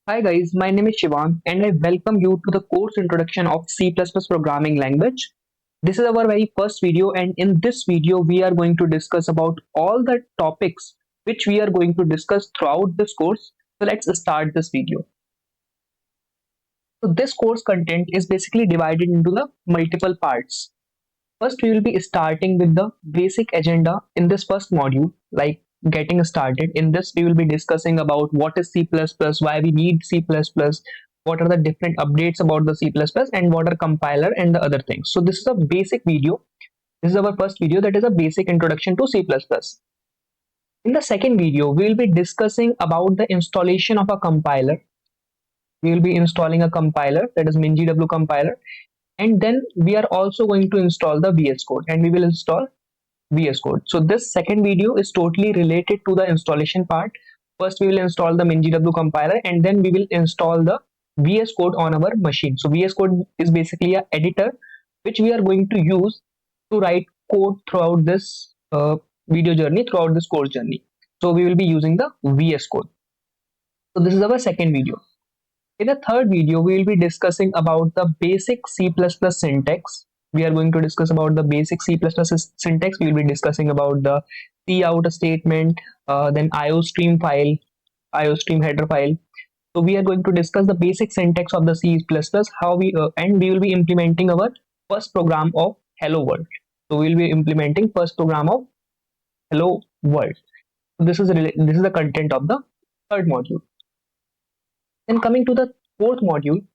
Hi guys, my name is Shivan and I welcome you to the course introduction of C++ programming language. This is our very first video and in this video we are going to discuss about all the topics which we are going to discuss throughout this course. So let's start this video. So this course content is basically divided into the multiple parts. First, we will be starting with the basic agenda in this first module, like getting started. In this, we will be discussing about what is C++, why we need C++, what are the different updates about the C++, and what are compiler and the other things. So this is a basic video. This is our first video that is a basic introduction to C++. In the second video, we will be discussing about the installation of a compiler. We will be installing a compiler, that is MinGW compiler, and then we are also going to install the VS Code, and we will install VS Code. So this second video is totally related to the installation part. First, we will install the MinGW compiler, and then we will install the VS Code on our machine. So VS Code is basically an editor which we are going to use to write code throughout this video journey, throughout this course journey. So we will be using the VS Code. So this is our second video. In the third video, we will be discussing about the basic C++ syntax. We are going to discuss about the basic C++ syntax. We will be discussing about the cout statement, then IOStream file, IOStream header file. So we are going to discuss the basic syntax of the C++, how we and we will be implementing our first program of Hello World. So we will be implementing first program of Hello World. So this is the content of the third module. Then coming to the fourth module,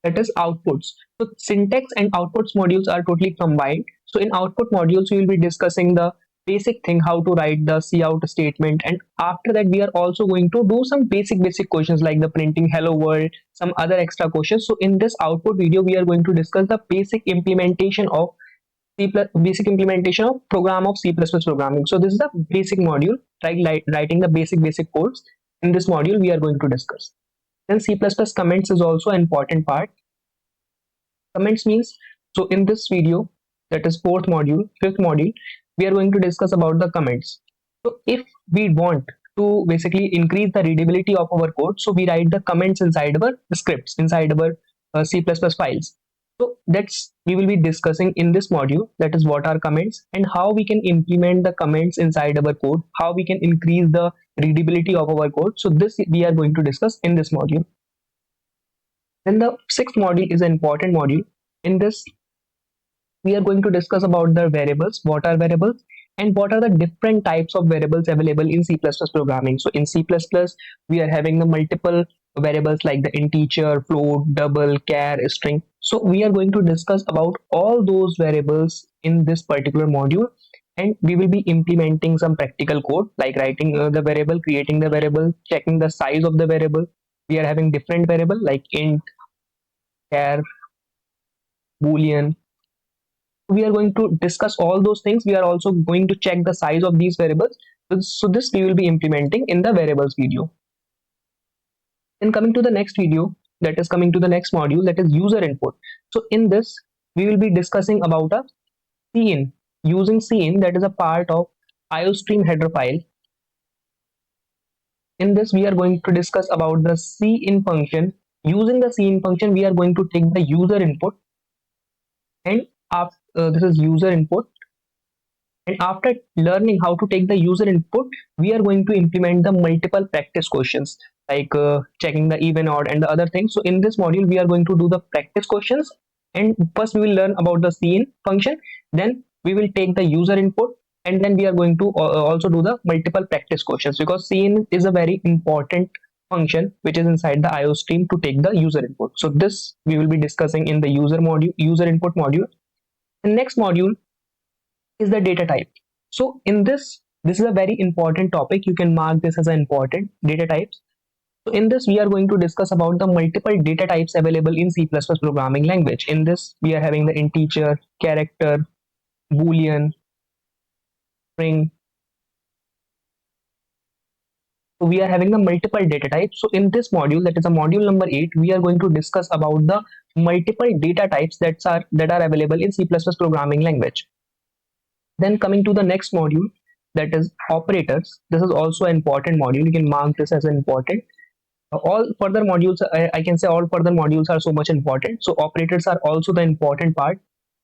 that is outputs. So syntax and outputs modules are totally combined. So in output modules, we will be discussing the basic thing, how to write the cout statement. And after that, we are also going to do some basic questions like the printing hello world, some other extra questions. So in this output video, we are going to discuss the basic implementation of basic implementation of program of C++ programming. So this is the basic module, right? Writing the basic codes. In this module, we are going to discuss. Then C++ comments is also an important part. Comments means, so in this video, that is fifth module, we are going to discuss about the comments. So if we want to basically increase the readability of our code, so we write the comments inside our scripts, inside our C++ files. So that's we will be discussing in this module, that is what are comments and how we can implement the comments inside our code, how we can increase the readability of our code. So this we are going to discuss in this module. Then the sixth module is an important module. In this, we are going to discuss about the variables, what are variables, and what are the different types of variables available in C++ programming. So in C++, we are having the multiple variables like the integer, float, double, char, string. So we are going to discuss about all those variables in this particular module, and we will be implementing some practical code like writing the variable, creating the variable, checking the size of the variable. We are having different variable like int, char, boolean. We are going to discuss all those things. We are also going to check the size of these variables. So this we will be implementing in the variables video. Then coming to the next video, that is coming to the next module, that is user input. So in this, we will be discussing about a cin. Using cin, that is a part of IOStream header file. In this, we are going to discuss about the cin function. Using the cin function, we are going to take the user input, and this is user input. And after learning how to take the user input, we are going to implement the multiple practice questions like checking the even, odd, and the other things. So in this module, we are going to do the practice questions. And first, we will learn about the cin function. Then we will take the user input, and then we are going to also do the multiple practice questions, because cin is a very important function which is inside the IOStream to take the user input. So this we will be discussing in the user input module. The next module is the data type. So in this is a very important topic. You can mark this as an important data types. So in this, we are going to discuss about the multiple data types available in C++ programming language. In this, we are having the integer, character, boolean, string. So we are having the multiple data types. So in this module, that is a module number 8, we are going to discuss about the multiple data types that are available in C++ programming language. Then coming to the next module, that is operators. This is also an important module. You can mark this as important. All further modules, I can say all further modules are so much important. So operators are also the important part.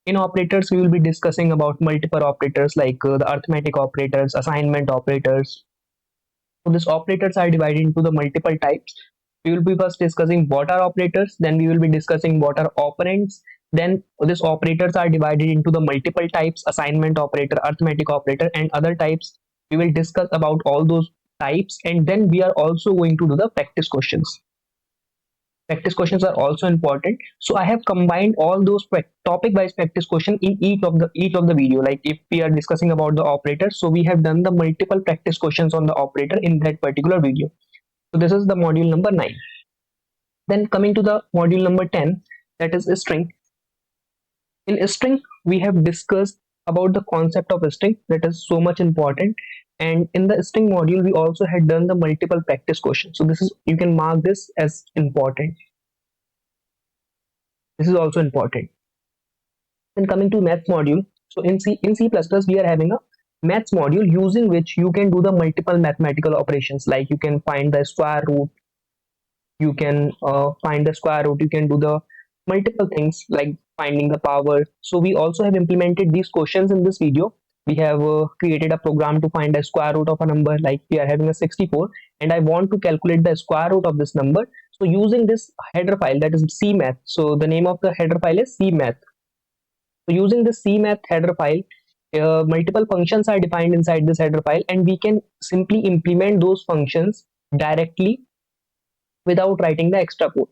In operators, we will be discussing about multiple operators like the arithmetic operators, assignment operators. So these operators are divided into the multiple types. We will be first discussing what are operators, then we will be discussing what are operands. Then these operators are divided into the multiple types: assignment operator, arithmetic operator, and other types. We will discuss about all those types, and then we are also going to do the practice questions. Practice questions are also important, so I have combined all those topic wise practice question in each of the video. Like if we are discussing about the operator, so we have done the multiple practice questions on the operator in that particular video. So this is the module number 9. Then coming to the module number 10, that is a string. In a string, we have discussed about the concept of a string, that is so much important. And in the string module, we also had done the multiple practice questions. So this is, you can mark this as important. This is also important. Then coming to math module. So in C++, we are having a maths module using which you can do the multiple mathematical operations. Like you can find the square root, you can find the square root, you can do the multiple things like finding the power. So we also have implemented these questions in this video. We have created a program to find a square root of a number, like we are having a 64 and I want to calculate the square root of this number. So using this header file, that is cmath. So the name of the header file is cmath. So using the cmath header file, multiple functions are defined inside this header file, and we can simply implement those functions directly without writing the extra code.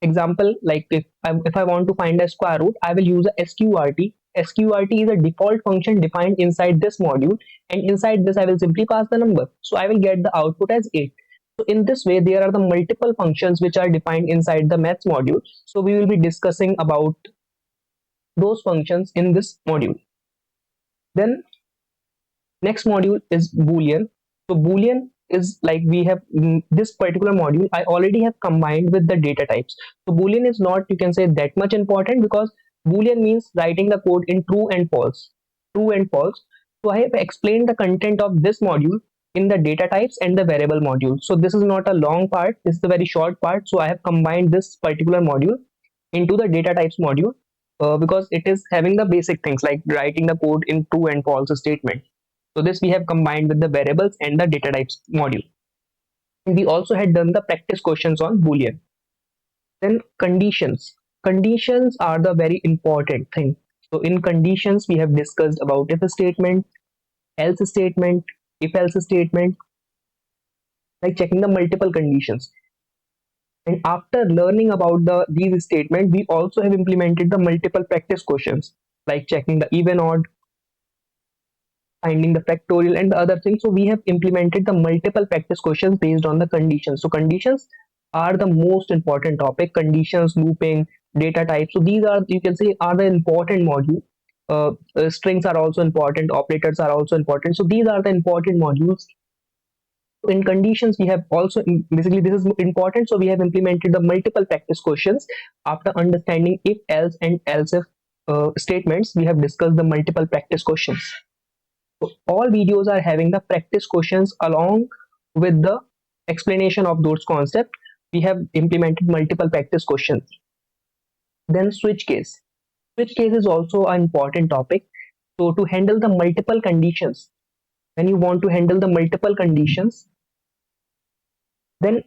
Example, like if I want to find a square root, I will use a sqrt. Sqrt is a default function defined inside this module, and inside this I will simply pass the number. So I will get the output as 8. So in this way, there are the multiple functions which are defined inside the maths module. So we will be discussing about those functions in this module. Then next module is Boolean. So Boolean is like we have this particular module I already have combined with the data types. So Boolean is not, you can say, that much important, because Boolean means writing the code in true and false. True and false. So I have explained the content of this module in the data types and the variable module. So this is not a long part, this is a very short part. So I have combined this particular module into the data types module because it is having the basic things like writing the code in true and false statement. So this we have combined with the variables and the data types module. And we also had done the practice questions on Boolean. Then conditions. Conditions are the very important thing. So in conditions, we have discussed about if statement, else statement, if else statement, like checking the multiple conditions. And after learning about these statements, we also have implemented the multiple practice questions, like checking the even odd, finding the factorial, and the other things. So we have implemented the multiple practice questions based on the conditions. So conditions are the most important topic. Conditions, looping, data types. So these are, you can say, are the important module. Strings are also important. Operators are also important. So these are the important modules. In conditions, we have also, basically this is important, so we have implemented the multiple practice questions. After understanding if, else, and else if statements, we have discussed the multiple practice questions. So all videos are having the practice questions along with the explanation of those concepts. We have implemented multiple practice questions. Then switch case. Switch case is also an important topic. So to handle the multiple conditions, when you want to handle the multiple conditions, then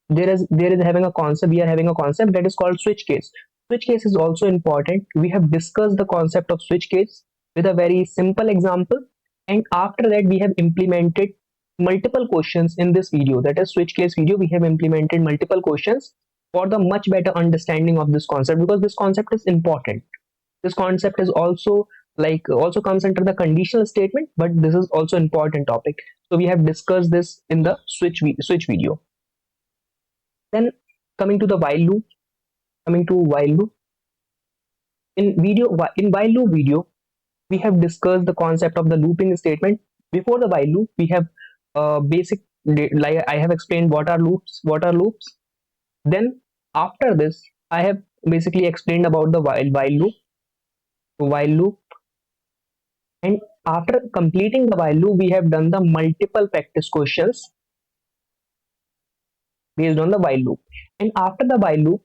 there is having a concept, we are having a concept that is called switch case. Switch case is also important. We have discussed the concept of switch case with a very simple example, and after that we have implemented multiple questions in this video, that is switch case video. We have implemented multiple questions for the much better understanding of this concept, because this concept is important. This concept is also also comes under the conditional statement, but this is also important topic. So we have discussed this in the switch video. Then coming to the while loop. In while loop video, we have discussed the concept of the looping statement. Before the while loop, we have basic, like I have explained what are loops. Then after this, I have basically explained about the while loop. And After completing the while loop, we have done the multiple practice questions based on the while loop. And after the while loop,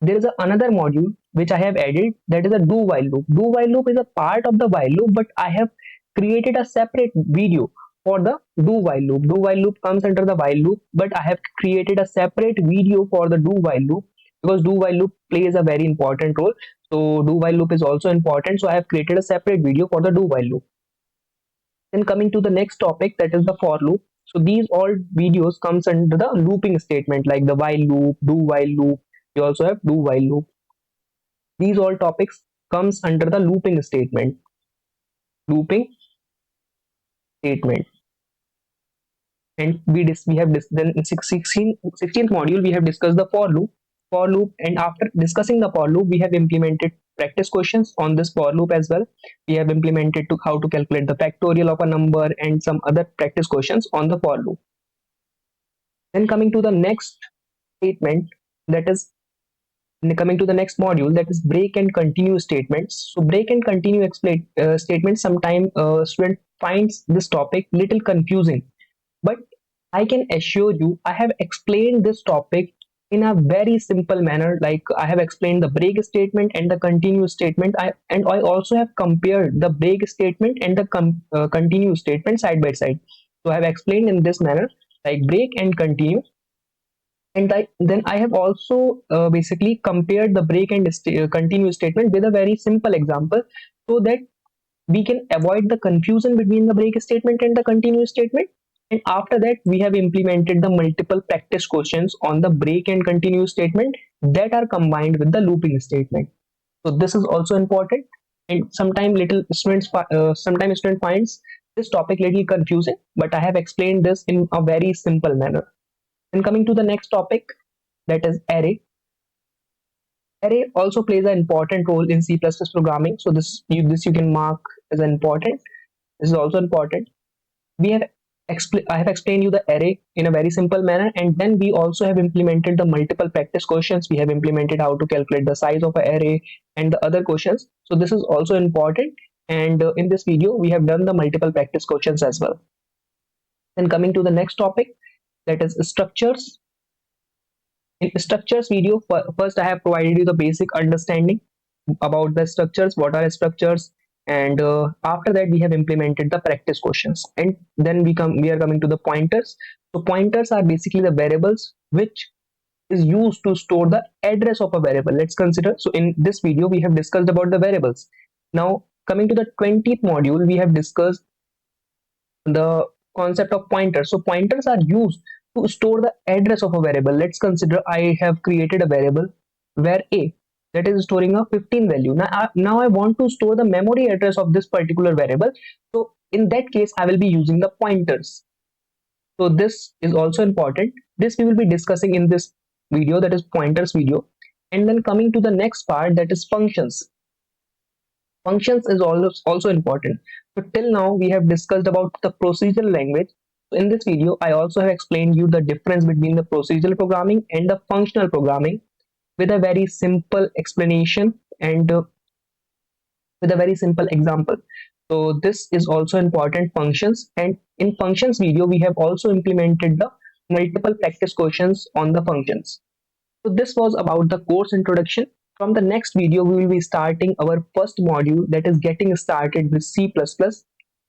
there is another module which I have added, that is a do while loop. Do while loop is a part of the while loop, but I have created a separate video for the do while loop. Do while loop comes under the while loop, but I have created a separate video for the do while loop because do while loop plays a very important role. So do while loop is also important. So I have created a separate video for the do while loop. Then coming to the next topic, that is the for loop. So these all videos comes under the looping statement, like the while loop, do while loop. We also have do while loop. These all topics comes under the looping statement. Looping statement. And we have then in 16th module we have discussed the for loop, and after discussing the for loop, we have implemented practice questions on this for loop as well. We have implemented to how to calculate the factorial of a number and some other practice questions on the for loop. Then coming to the next statement, that is coming to the next module, that is break and continue statements. So break and continue statements, sometimes student finds this topic little confusing, but I can assure you I have explained this topic in a very simple manner. Like I have explained the break statement and the continue statement. I also have compared the break statement and the continue statement side by side. So I have explained in this manner, like break and continue. And then I have also basically compared the break and continue statement with a very simple example, so that we can avoid the confusion between the break statement and the continue statement. And after that, we have implemented the multiple practice questions on the break and continue statement that are combined with the looping statement. So this is also important. And sometimes sometimes student finds this topic little confusing, but I have explained this in a very simple manner. And coming to the next topic, that is array. Array also plays an important role in C++ programming. So this you can mark as important. This is also important. I have explained you the array in a very simple manner, and then we also have implemented the multiple practice questions. We have implemented how to calculate the size of an array and the other questions. So this is also important, and in this video we have done the multiple practice questions as well. Then coming to the next topic, that is structures. In structures video, first I have provided you the basic understanding about the structures, what are structures, and after that we have implemented the practice questions. And then we are coming to the pointers. So pointers are basically the variables which is used to store the address of a variable. Let's consider, so in this video we have discussed about the variables. Now coming to the 20th module, we have discussed the concept of pointers. So pointers are used to store the address of a variable. Let's consider I have created a variable where a, that is storing a 15 value. Now I want to store the memory address of this particular variable. So in that case, I will be using the pointers. So this is also important. This we will be discussing in this video, that is pointers video. And then coming to the next part, that is functions. Functions is also important. So till now we have discussed about the procedural language. So in this video, I also have explained you the difference between the procedural programming and the functional programming with a very simple explanation and with a very simple example. So this is also important, functions. And in functions video, we have also implemented the multiple practice questions on the functions. So this was about the course introduction. From the next video, we will be starting our first module, that is getting started with C++.